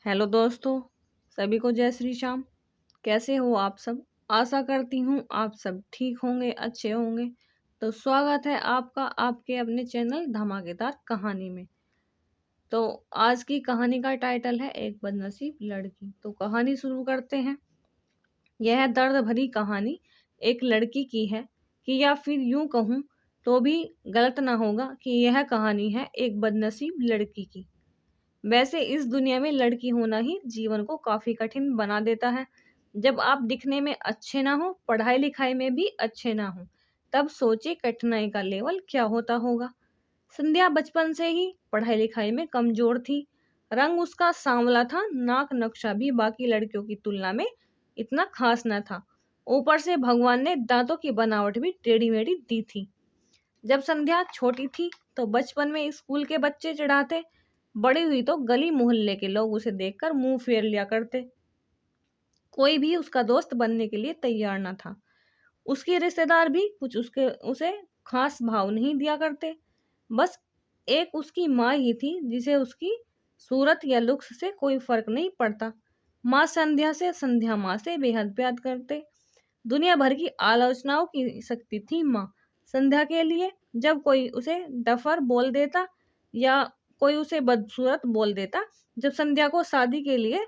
Hello दोस्तों, सभी को जय श्री श्याम। कैसे हो आप सब? आशा करती हूँ आप सब ठीक होंगे, अच्छे होंगे। तो स्वागत है आपका आपके अपने चैनल धमाकेदार कहानी में। तो आज की कहानी का टाइटल है एक बदनसीब लड़की। तो कहानी शुरू करते हैं। यह दर्द भरी कहानी एक लड़की की है कि या फिर यूं कहूँ तो भी गलत ना होगा कि यह कहानी है एक बदनसीब लड़की की। वैसे इस दुनिया में लड़की होना ही जीवन को काफी कठिन बना देता है। जब आप दिखने में अच्छे ना हो, पढ़ाई लिखाई में भी अच्छे ना हो, तब सोचिए कठिनाई का लेवल क्या होता होगा। संध्या बचपन से ही पढ़ाई लिखाई में कमजोर थी। रंग उसका सांवला था, नाक नक्शा भी बाकी लड़कियों की तुलना में इतना खास न था। ऊपर से भगवान ने दांतों की बनावट भी टेढ़ी मेढ़ी दी थी। जब संध्या छोटी थी तो बचपन में स्कूल के बच्चे चिढ़ाते, बड़ी हुई तो गली मोहल्ले के लोग उसे देखकर मुंह फेर लिया करते। कोई भी उसका दोस्त बनने के लिए तैयार न था। उसके रिश्तेदार भी कुछ उसके उसे खास भाव नहीं दिया करते। बस एक उसकी माँ ही थी जिसे उसकी सूरत या लुक्स से कोई फर्क नहीं पड़ता। माँ संध्या से संध्या माँ से बेहद प्यार करते। दुनिया भर की आलोचनाओं की सकती थी माँ संध्या के लिए। जब कोई उसे डफर बोल देता या कोई उसे बदसूरत बोल देता, जब संध्या को शादी के लिए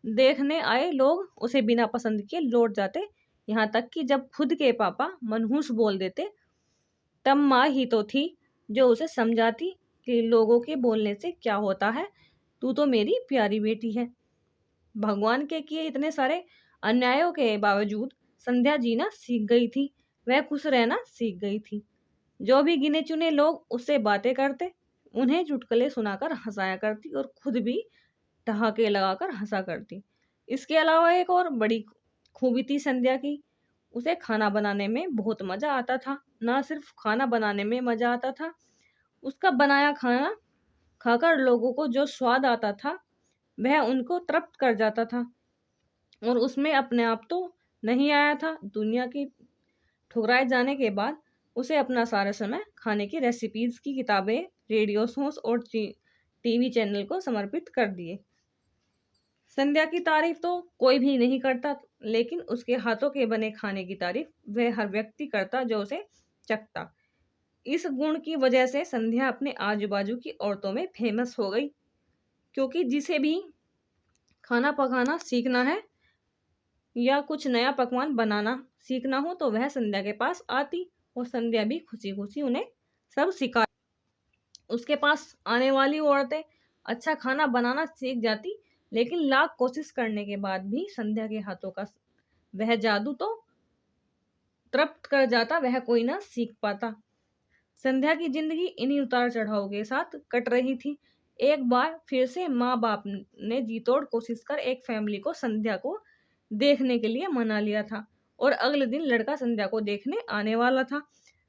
देखने आए लोग उसे बिना पसंद किए लौट जाते, यहाँ तक कि जब खुद के पापा मनहूस बोल देते, तब माँ ही तो थी जो उसे समझाती कि लोगों के बोलने से क्या होता है, तू तो मेरी प्यारी बेटी है। भगवान के किए इतने सारे अन्यायों के बावजूद संध्या जीना सीख गई थी। वह खुश रहना सीख गई थी। जो भी गिने चुने लोग उससे बातें करते, उन्हें चुटकुले सुनाकर हंसाया करती और खुद भी ठहाके लगाकर हंसा करती। इसके अलावा एक और बड़ी खूबी थी संध्या की, उसे खाना बनाने में बहुत मजा आता था। ना सिर्फ खाना बनाने में मजा आता था, उसका बनाया खाना खाकर लोगों को जो स्वाद आता था वह उनको तृप्त कर जाता था। और उसमें अपने आप तो नहीं आया था। दुनिया की ठुकराए जाने के बाद उसे अपना सारा समय खाने की रेसिपीज की किताबें, रेडियो शोज और टीवी चैनल को समर्पित कर दिए। संध्या की तारीफ तो कोई भी नहीं करता, लेकिन उसके हाथों के बने खाने की तारीफ वह हर व्यक्ति करता जो उसे चखता। इस गुण की वजह से संध्या अपने आजू बाजू की औरतों में फेमस हो गई, क्योंकि जिसे भी खाना पकाना सीखना है या कुछ नया पकवान बनाना सीखना हो तो वह संध्या के पास आती और संध्या भी खुशी खुशी उन्हें सब सिखा। उसके पास आने वाली औरतें अच्छा खाना बनाना सीख जाती, लेकिन लाख कोशिश करने के बाद भी संध्या के हाथों का वह जादू तो तृप्त कर जाता, वह कोई ना सीख पाता। संध्या की जिंदगी इन्हीं उतार चढ़ाव के साथ कट रही थी। एक बार फिर से माँ बाप ने जी तोड़ कोशिश कर एक फैमिली को संध्या को देखने के लिए मना लिया था और अगले दिन लड़का संध्या को देखने आने वाला था।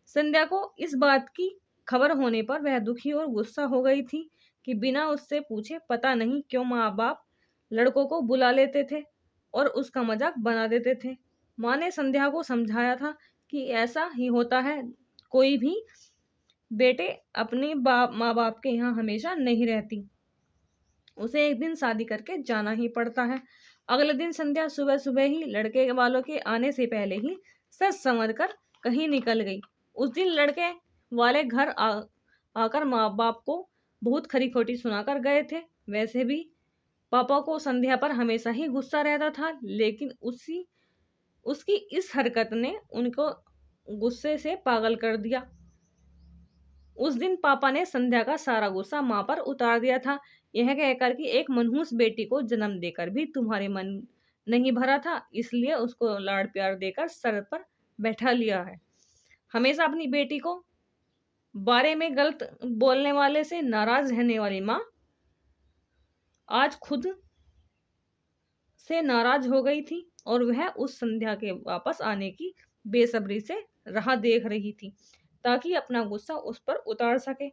संध्या को इस बात की खबर होने पर वह दुखी और गुस्सा हो गई थी कि बिना उससे पूछे पता नहीं क्यों माँ बाप लड़कों को बुला लेते थे और उसका मजाक बना देते थे। माँ ने संध्या को समझाया था कि ऐसा ही होता है, कोई भी बेटे अपने माँ बाप के यहाँ हमेशा नहीं रहती, उसे एक दिन शादी करके जाना ही पड़ता है। अगले दिन संध्या सुबह सुबह ही लड़के वालों के आने से पहले ही सच समझ कर कहीं निकल गई। उस दिन लड़के वाले घर आकर माँ बाप को बहुत खरी खोटी सुनाकर गए थे। वैसे भी पापा को संध्या पर हमेशा ही गुस्सा रहता था, लेकिन उसकी इस हरकत ने उनको गुस्से से पागल कर दिया। उस दिन पापा ने संध्या का सारा गुस्सा माँ पर उतार दिया था, यह कहकर कि एक मनहूस बेटी को जन्म देकर भी तुम्हारे मन नहीं भरा था, इसलिए उसको लाड़ प्यार देकर सर पर बैठा लिया है। हमेशा अपनी बेटी को बारे में गलत बोलने वाले से नाराज रहने वाली माँ आज खुद से नाराज हो गई थी और वह उस संध्या के वापस आने की बेसब्री से राह देख रही थी ताकि अपना गुस्सा उस पर उतार सके।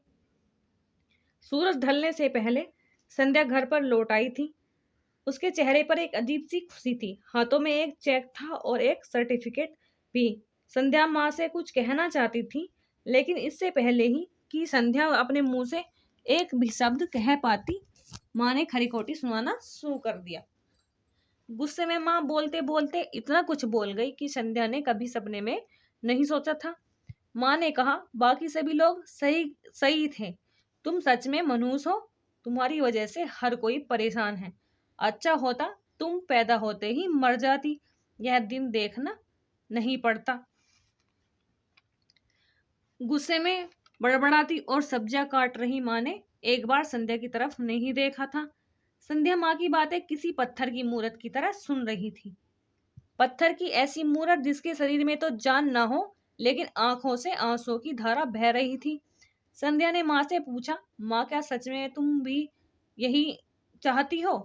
सूरज ढलने से पहले संध्या घर पर लौट आई थी। उसके चेहरे पर एक अजीब सी खुशी थी। हाथों में एक चेक था और एक सर्टिफिकेट भी। संध्या माँ से कुछ कहना चाहती थी, लेकिन इससे पहले ही कि संध्या अपने मुंह से एक भी शब्द कह पाती, माँ ने खरी खोटी सुनाना शुरू कर दिया। गुस्से में माँ बोलते बोलते इतना कुछ बोल गई कि संध्या ने कभी सपने में नहीं सोचा था। माँ ने कहा, बाकी सभी लोग सही सही थे, तुम सच में मनहूस हो। तुम्हारी वजह से हर कोई परेशान है। अच्छा होता तुम पैदा होते ही मर जाती, यह दिन देखना नहीं पड़ता। गुस्से में बड़बड़ाती और सब्जियां काट रही माँ ने एक बार संध्या की तरफ नहीं देखा था। संध्या माँ की बातें किसी पत्थर की मूरत की तरह सुन रही थी। पत्थर की ऐसी मूरत जिसके शरीर में तो जान ना हो, लेकिन आंखों से आंसू की धारा बह रही थी। संध्या ने माँ से पूछा, माँ क्या सच में तुम भी यही चाहती हो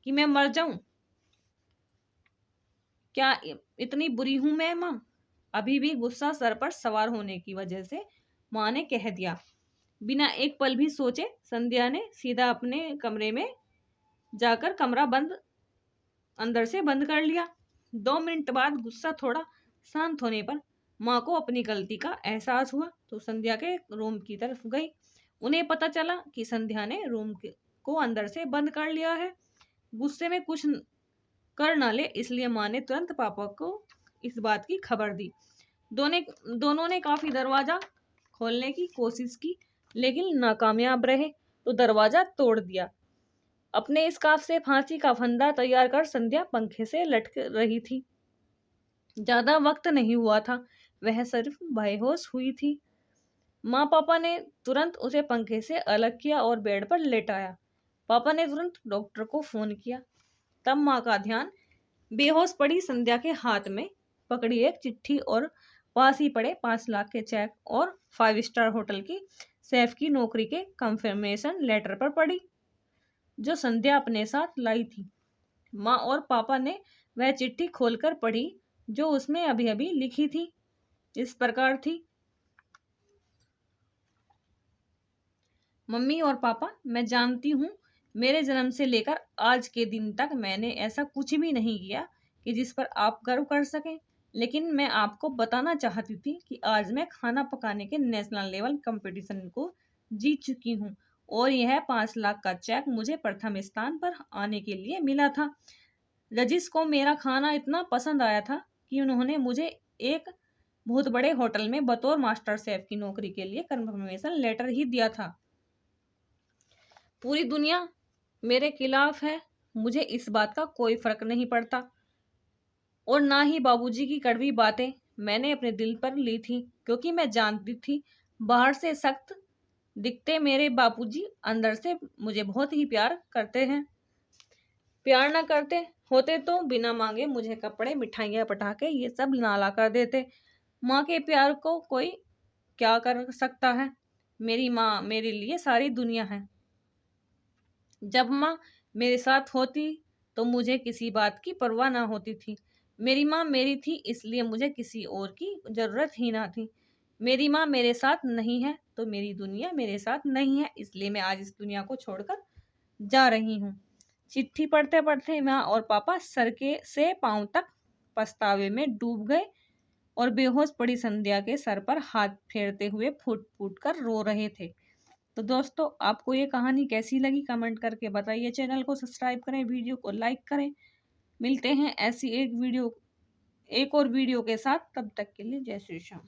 कि मैं मर जाऊं? क्या इतनी बुरी हूं मैं माँ? अभी भी गुस्सा सर पर सवार होने की वजह से माँ ने कह दिया। बिना एक पल भी सोचे संध्या ने सीधा अपने कमरे में जाकर कमरा बंद अंदर से बंद कर लिया। 2 मिनट बाद गुस्सा थोड़ा शांत होने पर माँ को अपनी गलती का एहसास हुआ तो संध्या के रूम की तरफ गई। उन्हें पता चला कि संध्या ने को अंदर से बंद कर लिया है। गुस्से में कुछ कर ना ले इसलिए माँ ने तुरंत पापा को इस बात की खबर दी। दोनों ने काफी दरवाजा खोलने की कोशिश की, लेकिन नाकामयाब रहे तो दरवाजा तोड़ दिया। अपने स्कार्फ से फांसी का फंदा तैयार कर संध्या पंखे से लटक रही थी। ज्यादा वक्त नहीं हुआ था, वह सिर्फ बेहोश हुई थी। माँ पापा ने तुरंत उसे पंखे से अलग किया और बेड पर लेटाया। पापा ने तुरंत डॉक्टर को फोन किया। तब माँ का ध्यान बेहोश पड़ी संध्या के हाथ में पकड़ी एक चिट्ठी और पास ही पड़े 5 लाख के चेक और 5 स्टार होटल की शेफ की नौकरी के कंफर्मेशन लेटर पर पड़ी, जो संध्या अपने साथ लाई थी। माँ और पापा ने वह चिट्ठी खोलकर पढ़ी जो उसमें अभी अभी लिखी थी। इस प्रकार थी, मम्मी और पापा, मैं जानती हूँ मेरे जन्म से लेकर आज के दिन तक मैंने ऐसा कुछ भी नहीं किया कि जिस पर आप गर्व कर सकें, लेकिन मैं आपको बताना चाहती थी कि आज मैं खाना पकाने के नेशनल लेवल कंपटीशन को जीत चुकी हूँ और यह 5 लाख का चेक मुझे प्रथम स्थान पर आने के लिए मिला था। जजिस को मेरा खाना इतना पसंद आया था कि उन्होंने मुझे एक बहुत बड़े होटल में बतौर मास्टर शेफ की नौकरी के लिए कंफर्मेशन लेटर ही दिया था। पूरी दुनिया मेरे खिलाफ है, मुझे इस बात का कोई फर्क नहीं पड़ता और ना ही बाबूजी की कड़वी बातें मैंने अपने दिल पर ली थी, क्योंकि मैं जानती थी बाहर से सख्त दिखते मेरे बापूजी अंदर से मुझे बहुत ही प्यार करते हैं। प्यार ना करते होते तो बिना मांगे मुझे कपड़े, मिठाइयाँ, पटाखे ये सब ना ला कर देते। माँ के प्यार को कोई क्या कर सकता है? मेरी माँ मेरे लिए सारी दुनिया है। जब माँ मेरे साथ होती तो मुझे किसी बात की परवाह ना होती थी। मेरी माँ मेरी थी इसलिए मुझे किसी और की जरूरत ही ना थी। मेरी माँ मेरे साथ नहीं है तो मेरी दुनिया मेरे साथ नहीं है, इसलिए मैं आज इस दुनिया को छोड़कर जा रही हूँ। चिट्ठी पढ़ते पढ़ते माँ और पापा सर के से पांव तक पछतावे में डूब गए और बेहोश पड़ी संध्या के सर पर हाथ फेरते हुए फूट फूट कर रो रहे थे। तो दोस्तों, आपको ये कहानी कैसी लगी कमेंट करके बताइए। चैनल को सब्सक्राइब करें, वीडियो को लाइक करें। मिलते हैं ऐसी एक और वीडियो के साथ, तब तक के लिए जय श्री राम।